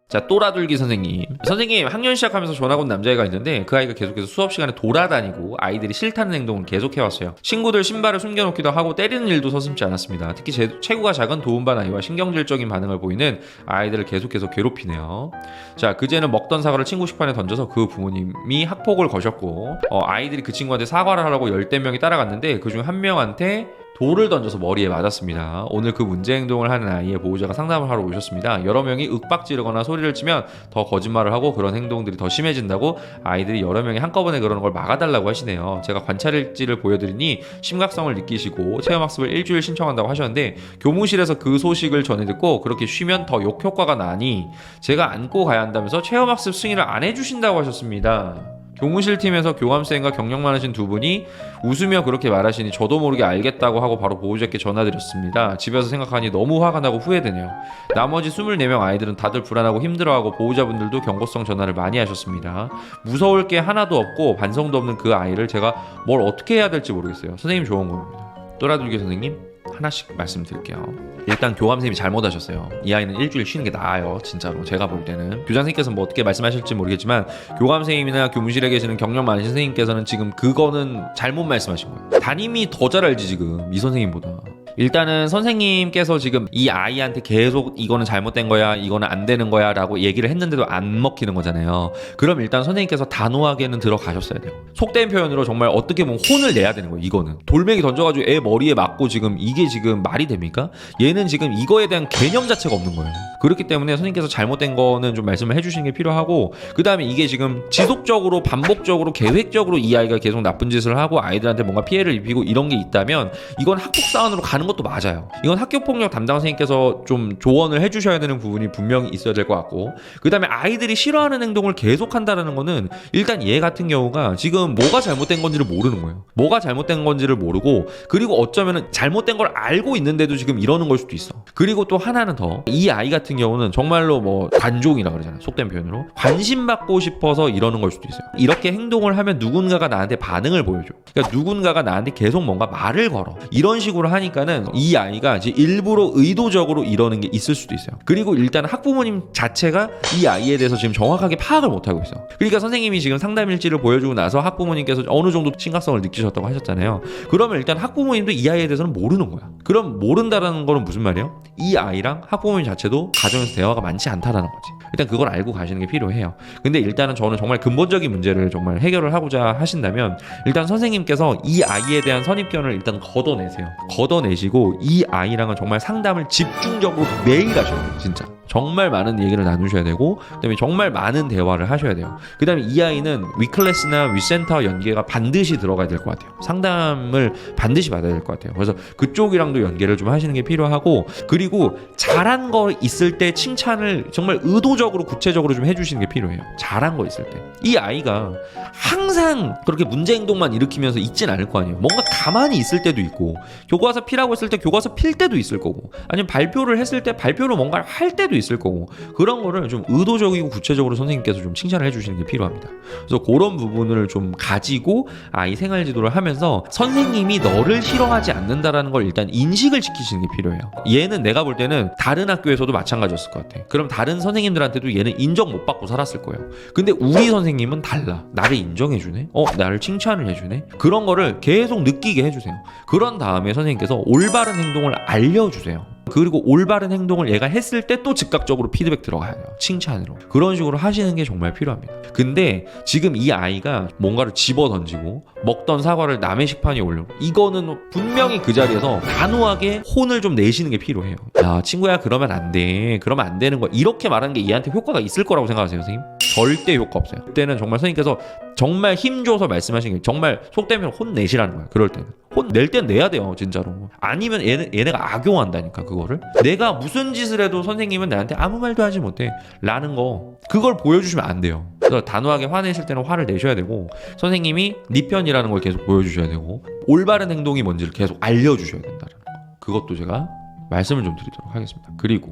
자, 또라둘기 선생님. 선생님, 학년 시작하면서 전학 온 남자애가 있는데 그 아이가 계속해서 수업 시간에 돌아다니고 아이들이 싫다는 행동을 계속해왔어요. 친구들 신발을 숨겨놓기도 하고 때리는 일도 서슴지 않았습니다. 특히 체구가 작은 도움반 아이와 신경질적인 반응을 보이는 아이들을 계속해서 괴롭히네요. 자, 그제는 먹던 사과를 친구 식판에 던져서 그 부모님이 학폭을 거셨고 아이들이 그 친구한테 사과를 하라고 열댓 명이 따라갔는데 그중 한 명한테 돌을 던져서 머리에 맞았습니다. 오늘 그 문제 행동을 하는 아이의 보호자가 상담을 하러 오셨습니다. 여러 명이 윽박지르거나 소리를 치면 더 거짓말을 하고 그런 행동들이 더 심해진다고 아이들이 여러 명이 한꺼번에 그러는 걸 막아달라고 하시네요. 제가 관찰일지를 보여드리니 심각성을 느끼시고 체험학습을 일주일 신청한다고 하셨는데 교무실에서 그 소식을 전해 듣고 그렇게 쉬면 더 욕효과가 나니 제가 안고 가야 한다면서 체험학습 승인을 안 해주신다고 하셨습니다. 교무실 팀에서 교감쌤과 경력 많으신 두 분이 웃으며 그렇게 말하시니 저도 모르게 알겠다고 하고 바로 보호자께 전화드렸습니다. 집에서 생각하니 너무 화가 나고 후회되네요. 나머지 24명 아이들은 다들 불안하고 힘들어하고 보호자분들도 경고성 전화를 많이 하셨습니다. 무서울 게 하나도 없고 반성도 없는 그 아이를 제가 뭘 어떻게 해야 될지 모르겠어요. 선생님 좋은 겁니다. 또라둘기 선생님 하나씩 말씀드릴게요. 일단 교감쌤이 잘못하셨어요. 이 아이는 일주일 쉬는 게 나아요. 진짜로 제가 볼 때는 교장선생님께서 뭐 어떻게 말씀하실지 모르겠지만 교감선생님이나 교무실에 계시는 경력 많으신 선생님께서는 지금 그거는 잘못 말씀하신 거예요. 담임이 더 잘 알지 지금 이 선생님보다. 일단은 선생님께서 지금 이 아이한테 계속 이거는 잘못된 거야, 이거는 안 되는 거야 라고 얘기를 했는데도 안 먹히는 거잖아요. 그럼 일단 선생님께서 단호하게는 들어가셨어야 돼요. 속된 표현으로 정말 어떻게 보면 혼을 내야 되는 거예요. 이거는 돌멩이 던져가지고 애 머리에 맞고 지금 이게 지금 말이 됩니까? 얘는 지금 이거에 대한 개념 자체가 없는 거예요. 그렇기 때문에 선생님께서 잘못된 거는 좀 말씀을 해주시는 게 필요하고, 그 다음에 이게 지금 지속적으로 반복적으로 계획적으로 이 아이가 계속 나쁜 짓을 하고 아이들한테 뭔가 피해를 입히고 이런 게 있다면 이건 학폭 사안으로 가는 것도 맞아요. 이건 학교폭력 담당 선생님께서 좀 조언을 해주셔야 되는 부분이 분명히 있어야 될 것 같고, 그 다음에 아이들이 싫어하는 행동을 계속한다는 거는 일단 얘 같은 경우가 지금 뭐가 잘못된 건지를 모르는 거예요. 뭐가 잘못된 건지를 모르고, 그리고 어쩌면은 잘못된 걸 알고 있는데도 지금 이러는 걸 수도 있어. 그리고 또 하나는 더, 이 아이 같은 경우는 정말로 뭐 관종이라 그러잖아요. 속된 표현으로 관심 받고 싶어서 이러는 걸 수도 있어요. 이렇게 행동을 하면 누군가가 나한테 반응을 보여줘. 그러니까 누군가가 나한테 계속 뭔가 말을 걸어. 이런 식으로 하니까는 이 아이가 이제 일부러 의도적으로 이러는 게 있을 수도 있어요. 그리고 일단 학부모님 자체가 이 아이에 대해서 지금 정확하게 파악을 못하고 있어. 그러니까 선생님이 지금 상담일지를 보여주고 나서 학부모님께서 어느 정도 심각성을 느끼셨다고 하셨잖아요. 그러면 일단 학부모님도 이 아이에 대해서는 모르는 거야. 그럼 모른다라는 거는 무슨 말이에요? 이 아이랑 학부모님 자체도 가정에서 대화가 많지 않다라는 거지. 일단 그걸 알고 가시는 게 필요해요. 근데 일단은 저는 정말 근본적인 문제를 정말 해결을 하고자 하신다면 일단 선생님께서 이 아이에 대한 선입견을 일단 걷어내세요. 걷어내시고 이 아이랑은 정말 상담을 집중적으로 매일 하셔야 돼요. 진짜 정말 많은 얘기를 나누셔야 되고, 그다음에 정말 많은 대화를 하셔야 돼요. 그다음에 이 아이는 위클래스나 위센터 연계가 반드시 들어가야 될 것 같아요. 상담을 반드시 받아야 될 것 같아요. 그래서 그쪽이랑도 연계를 좀 하시는 게 필요하고, 그리고 잘한 거 있을 때 칭찬을 정말 의도적으로 구체적으로 좀 해주시는 게 필요해요. 잘한 거 있을 때. 이 아이가 항상 그렇게 문제 행동만 일으키면서 있진 않을 거 아니에요. 뭔가 가만히 있을 때도 있고, 교과서 피라고 했을 때 교과서 필 때도 있을 거고, 아니면 발표를 했을 때 발표로 뭔가를 할 때도 있을 거고, 그런 거를 좀 의도적이고 구체적으로 선생님께서 좀 칭찬을 해주시는 게 필요합니다. 그래서 그런 부분을 좀 가지고 아이 생활 지도를 하면서 선생님이 너를 싫어하지 않는다라는 걸 일단 인식을 시키시는 게 필요해요. 얘는 내가 볼 때는 다른 학교에서도 마찬가지였을 것 같아. 그럼 다른 선생님들한테도 얘는 인정 못 받고 살았을 거예요. 근데 우리 선생님은 달라. 나를 인정해주네? 나를 칭찬을 해주네? 그런 거를 계속 느끼게 해주세요. 그런 다음에 선생님께서 올바른 행동을 알려주세요. 그리고 올바른 행동을 얘가 했을 때 또 즉각적으로 피드백 들어가야 돼요. 칭찬으로. 그런 식으로 하시는 게 정말 필요합니다. 근데 지금 이 아이가 뭔가를 집어 던지고 먹던 사과를 남의 식판에 올리고, 이거는 분명히 그 자리에서 단호하게 혼을 좀 내시는 게 필요해요. 야 친구야 그러면 안 돼. 그러면 안 되는 거야. 이렇게 말하는 게 얘한테 효과가 있을 거라고 생각하세요 선생님? 절대 효과 없어요. 그때는 정말 선생님께서 정말 힘줘서 말씀하신 게 정말 속되면 혼내시라는 거예요. 그럴 때는 혼 낼 땐 내야 돼요 진짜로. 아니면 얘네가 악용한다니까. 그거를 내가 무슨 짓을 해도 선생님은 나한테 아무 말도 하지 못해 라는 거, 그걸 보여주시면 안 돼요. 그래서 단호하게 화내실 때는 화를 내셔야 되고, 선생님이 네 편이라는 걸 계속 보여주셔야 되고, 올바른 행동이 뭔지를 계속 알려주셔야 된다는 거, 그것도 제가 말씀을 좀 드리도록 하겠습니다. 그리고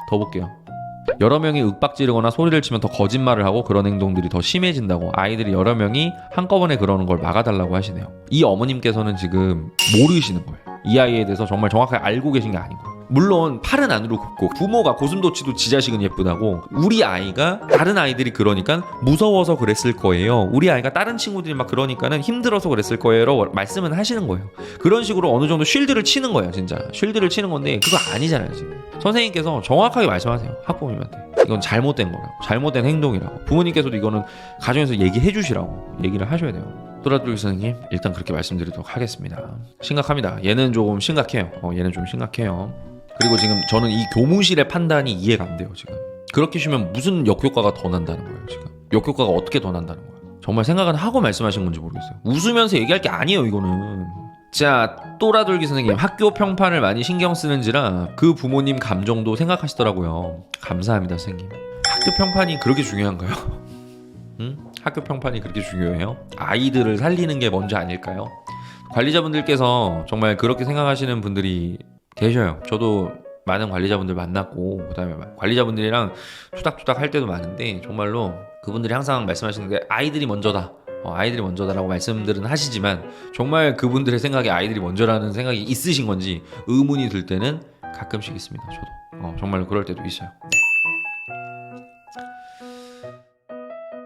더 볼게요. 여러 명이 윽박지르거나 소리를 치면 더 거짓말을 하고 그런 행동들이 더 심해진다고 아이들이 여러 명이 한꺼번에 그러는 걸 막아달라고 하시네요. 이 어머님께서는 지금 모르시는 거예요. 이 아이에 대해서 정말 정확하게 알고 계신 게 아니고, 물론 팔은 안으로 굽고 부모가 고슴도치도 지 자식은 예쁘다고 우리 아이가 다른 아이들이 그러니까 무서워서 그랬을 거예요. 우리 아이가 다른 친구들이 막 그러니까는 힘들어서 그랬을 거예요. 말씀은 하시는 거예요. 그런 식으로 어느 정도 쉴드를 치는 거예요. 진짜 쉴드를 치는 건데 그거 아니잖아요. 지금 선생님께서 정확하게 말씀하세요. 학부모님한테 이건 잘못된 거라고, 잘못된 행동이라고. 부모님께서도 이거는 가정에서 얘기해 주시라고 얘기를 하셔야 돼요. 또라돌기 선생님 일단 그렇게 말씀드리도록 하겠습니다. 심각합니다. 얘는 조금 심각해요. 얘는 좀 심각해요. 그리고 지금 저는 이 교무실의 판단이 이해가 안 돼요. 지금 그렇게 쉬면 무슨 역효과가 더 난다는 거예요. 지금 역효과가 어떻게 더 난다는 거예요. 정말 생각은 하고 말씀하신 건지 모르겠어요. 웃으면서 얘기할 게 아니에요. 이거는. 자, 또라돌기 선생님 학교 평판을 많이 신경 쓰는지라 그 부모님 감정도 생각하시더라고요. 감사합니다 선생님. 학교 평판이 그렇게 중요한가요? 응? 학교 평판이 그렇게 중요해요? 아이들을 살리는 게 먼저 아닐까요? 관리자분들께서 정말 그렇게 생각하시는 분들이 계셔요. 저도 많은 관리자분들 만났고 그다음에 관리자분들이랑 투닥투닥 할 때도 많은데 정말로 그분들이 항상 말씀하시는 게 아이들이 먼저다. 아이들이 먼저다라고 말씀들은 하시지만 정말 그분들의 생각에 아이들이 먼저라는 생각이 있으신 건지 의문이 들 때는 가끔씩 있습니다. 저도 정말로 그럴 때도 있어요. 네.